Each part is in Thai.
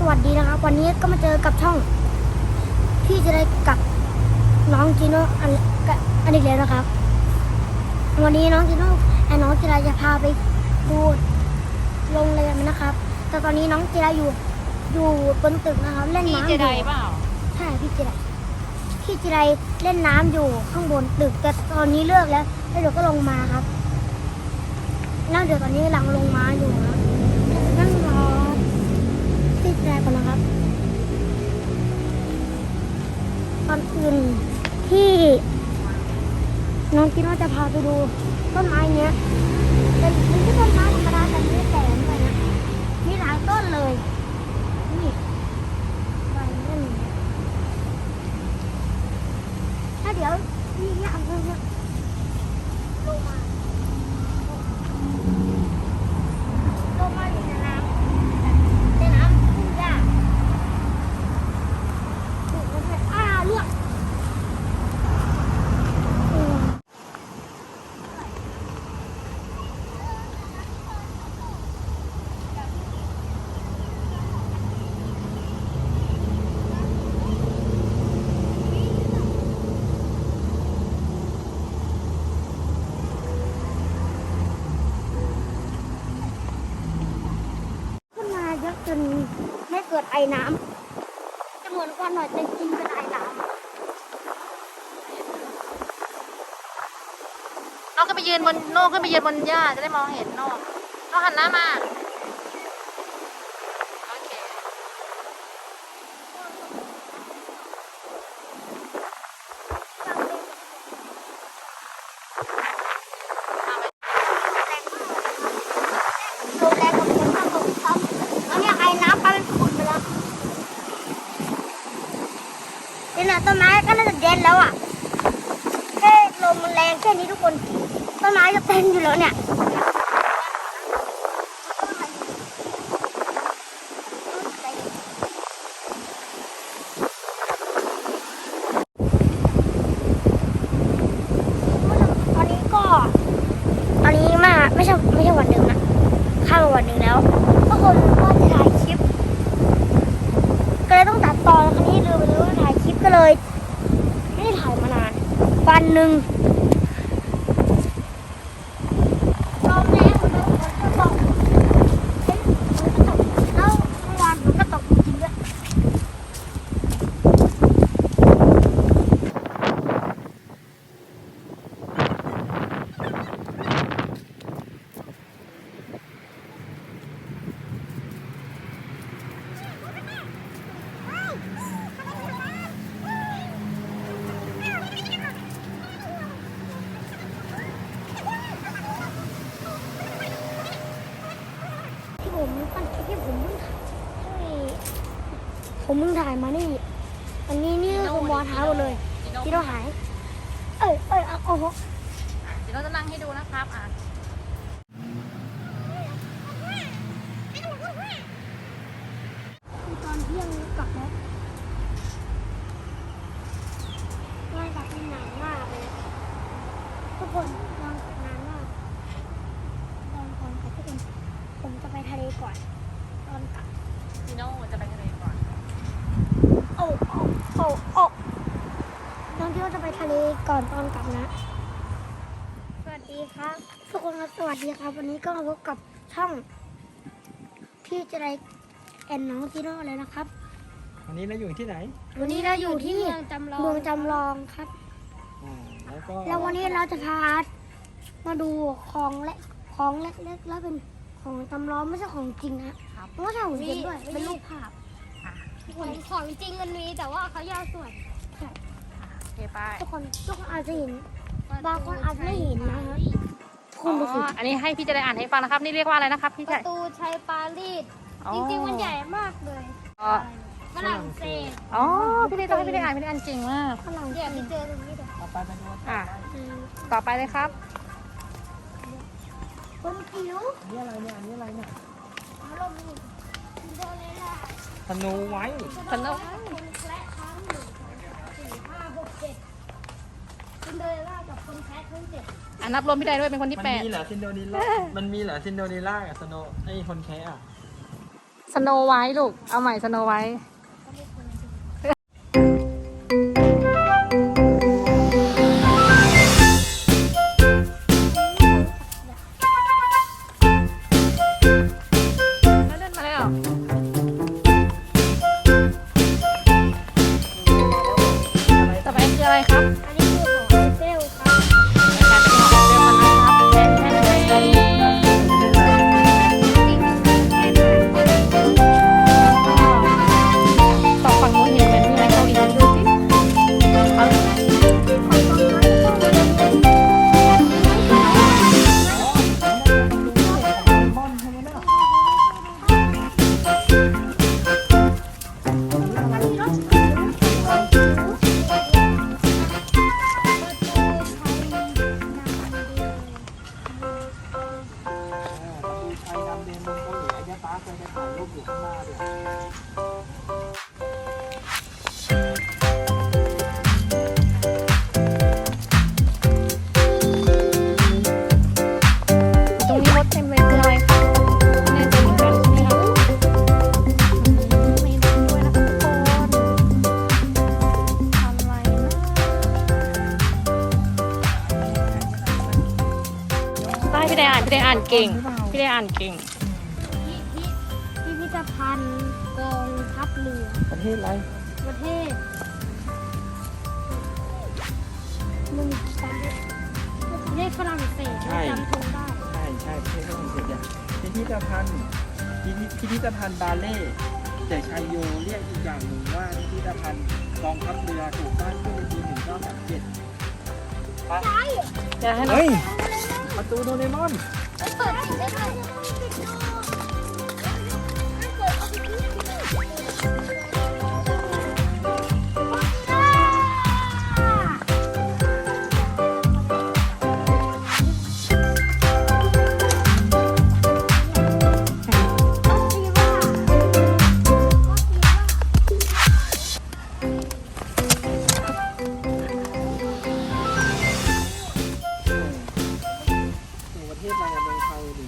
วัสดีนะครับวันนี้ก็มาเจอกับช่องพี่จะได้กับน้องจีโน่อันอีกแล้วนะครับวันนี้น้องจีโน่น้องจีราจะพาไปดูโรงแรมนะครับ แต่ตอนนี้น้องจีราอยู่บนตึกนะครับเล่นน้ำอยู่เปล่าใช่พี่จีราเล่นน้ำอยู่ข้างบนตึกแต่ตอนนี้เลิกแล้วเดี๋ยวก็ลงมาครับแล้วเดี๋ยวตอนนี้กำลังลงมาอยู่นะนั่งรอพี่จีราก่อนนะครับตอนอื่นที่น้องคิดว่าจะพาไปดูต้นไม้เนี้ยเป็นที่ต้นไม้ธรรมดาแต่ไม่ได้แต่งเลยนะมีหลายต้นเลยนี่ใบนั่นถ้าเดี๋ยวนี่อย่างนึงลงมาอยู่ในน้ำทุ่งหญ้าถูกมันเลือกเยอะจนไม่เกิดไอน้ำจะเหมือนกันหน่อยแต่จริงเป็นไอน้ำ น้องก็ไปยืนบนโน่ขึ้นไปยืนบนหญ้าจะได้มองเห็นโน่น้องหันหน้ามาโอเคโรงแรมกับคนทำของเขาแล้วเนี่ยไอ้น้ำไปเป็นขุ่นไปแล้วนี่นะต้นไม้ก็น่าจะเด่นแล้วอ่ะแค่ลมมันแรงแค่นี้ทุกคนต้นไม้จะเต้นอยู่แล้วเนี่ยตอนนี้มาไม่ใช่วันหนึ่งนะข้ามมาวันหนึ่งแล้วทุกคนก็จะถ่ายคลิปก็เลยต้องตัดตอนครั้นี้ลืมไปเลยว่าถ่ายคลิปก็เลยไม่ได้ถ่ายมานานวันหนึ่งลมแรงฝนก็ตกแล้วเมื่อวานฝนก็ตกจริงๆด้วยผมเพิ่งถ่ายมานี่อันนี้นี่คือมอท้าหมดเลยที่เราหายเอาโอ้โห เดี๋ยวเราจะนั่งให้ดูนะครับตอนเที่ยงกลับแล้วงานกลับเป็นนานมากเลยทุกคนนอนกลับนานมากตอนก่อนกับทุกคนผมจะไปทะเลก่อนตอนกลับ พี่โน่จะไปทะเลก่อนโอ้น้องที่ว่าจะไปทะเลก่อนตอนกลับนะสวัสดีครับทุกคนครับสวัสดีครับวันนี้ก็มาพบกับช่องพี่จะได้น้องจีโน่เลยนะครับ วันนี้เราอยู่ที่ไหน วันนี้เราอยู่ที่เมืองจำลองครับแล้ววันนี้เราจะพามาดูของเล็กแล้วเป็นของจำลองไม่ใช่ของจริงนะเพราะว่าใช่ของจริงด้วยเป็นรูปภาพของจริงมันมีแต่ว่าเขาย่อส่วนโอเคไปทุกคนอาจจะเห็นบางคนอาจไม่เห็นนะฮะคุณดูสิ อันนี้ให้พี่จะได้อ่านให้ฟังนะครับนี่เรียกว่าอะไรนะครับพี่ ป จะ ระตูชัยปารีสจริงๆมันใหญ่มากเลยฝรั่งเศสอ๋อพี่ได้ต้องให้พี่ได้อ่านจริงมาก ฝรั่ง เดี๋ยวไปเจอตรงนี้เดี๋ยว ต่อไปเลยครับ บนผิว นี่อะไรเนี่ย อันนี้อะไรเนี่ย อารมณ์ซินเดอเรลล่า สโนไวท์ สนุก คนแคระทั้ง1 2 3 4 5 6 7ซินเดอเรลล่ากับคนแคระทั้ง7นับรวมพี่ได้ด้วยเป็นคนที่ มัน 8 มีเหรอซินโดเรลล่ามันมีเหรอซินโดเรลล่ากับสโนไอ้คนแคะอ่ะ สโนไวท์ลูก เอาใหม่สโนไวท์เล่นมาแล้วต่อไปคืออะไรครับ อันนี้คือของไอเฟลครับ การเป็นของเรื่องมันนะครับแทนต่อฝั่งนู้นเห็นเป็นมีอะไรเกาหลีดูสิเอา ดูชัยนำเดนเมืองเกาหลีอายะตาเคยไปถ่ายรูปอยู่ข้างหน้าด้วย ตรงนี้รถเต็มเลยคืออะไรคะแน่ใจเหมือนกันใช่ไหมคะมีน้ำด้วยนะคะทุกคนอะไรนะใช่พี่ได้อ่านเก่ง พี่ได้อ่านเก่ง พิพิธภัณฑ์กองทัพเรือ ประเทศอะไร ประเทศมึงประเทศฝรั่งเศสจำทงได้ ใช่ประเทศฝรั่งเศสอย่างพิพิธภัณฑ์บาเล่แต่ชัยโยเรียกอีกอย่างหนึ่งว่าพิพิธภัณฑ์กองทัพเรือถูกสร้างขึ้นในปี 1937 ใช่ เดี๋ยวให้น้อง เฮ้ยประตูโดเรมอน เปิดปิดได้ไหมปิดดูเปิดเอาไปที่สู่ประเทศอะไรอะเมืองไทยดิ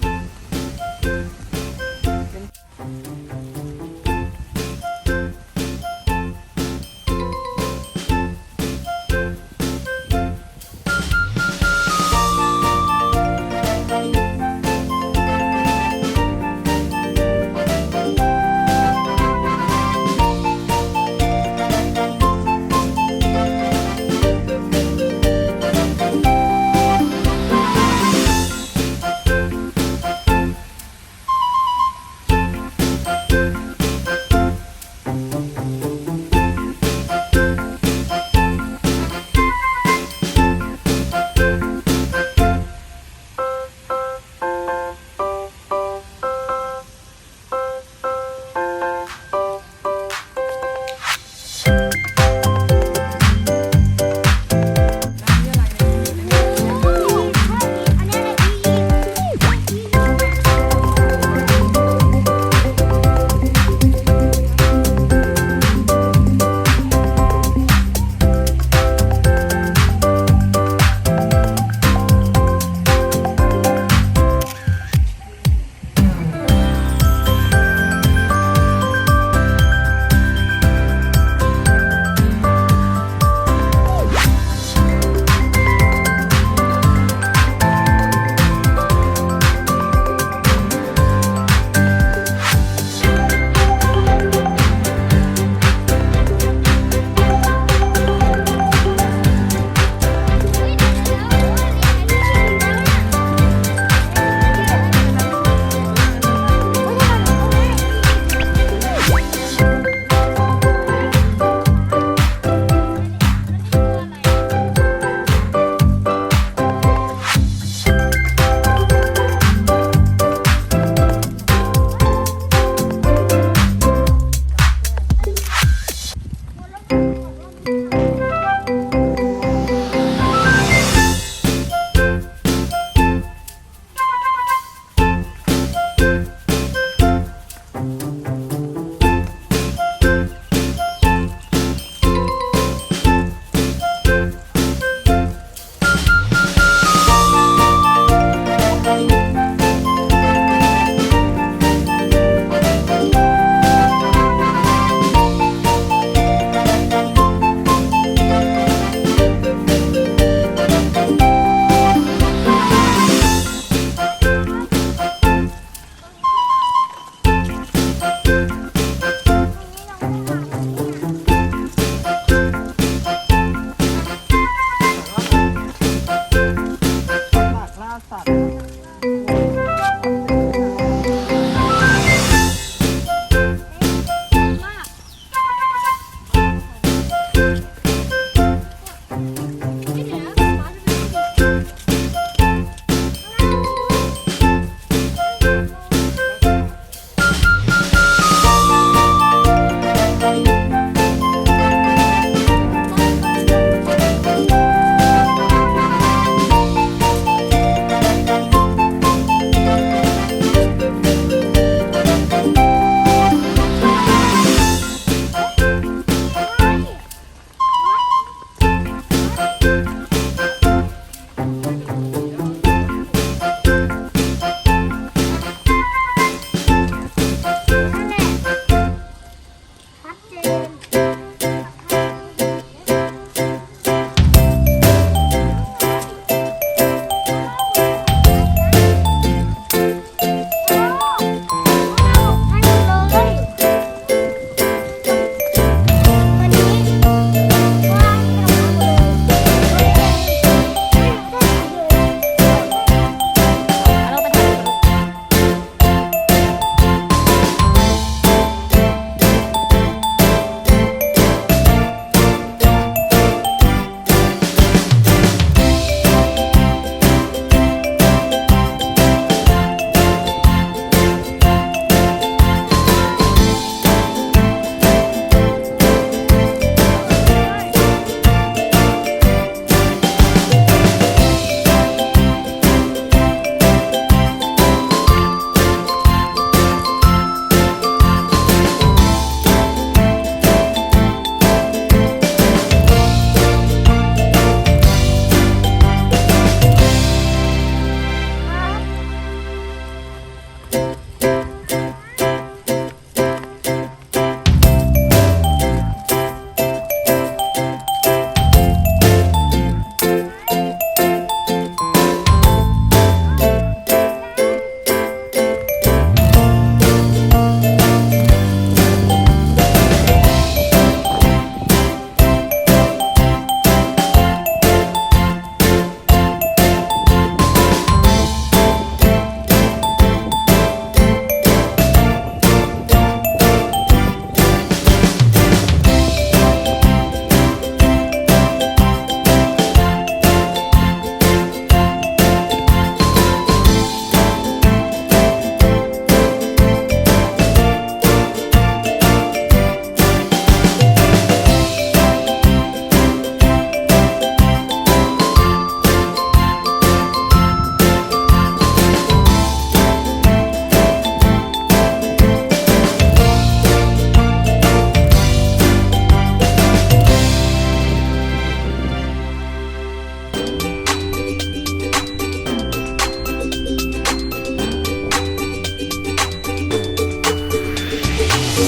ไ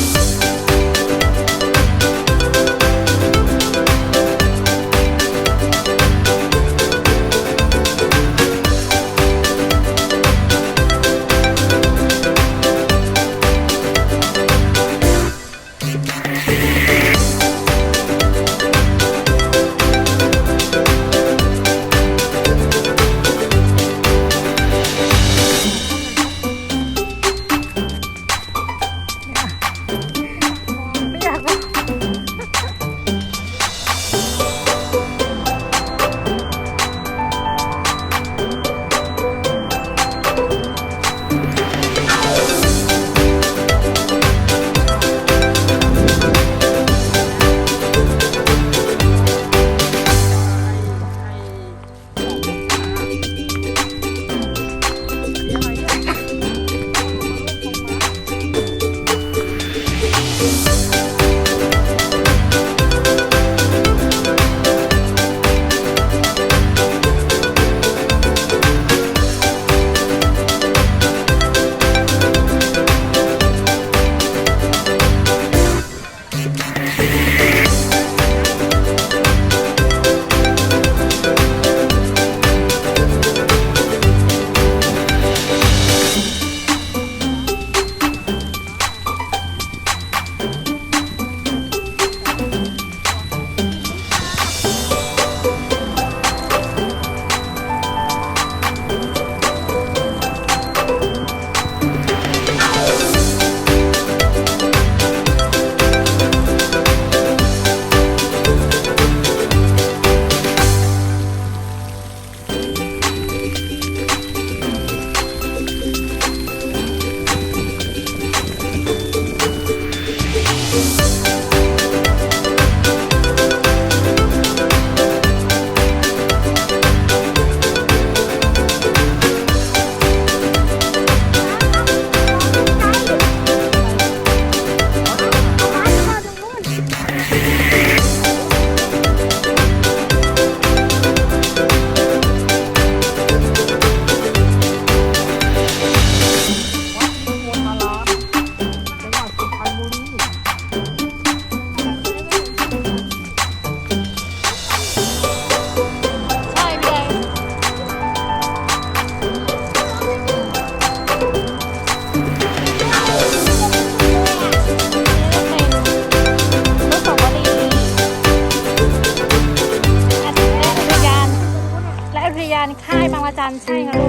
ม่อยากบอก ค่ายบางระจันใช่ค่ะลูก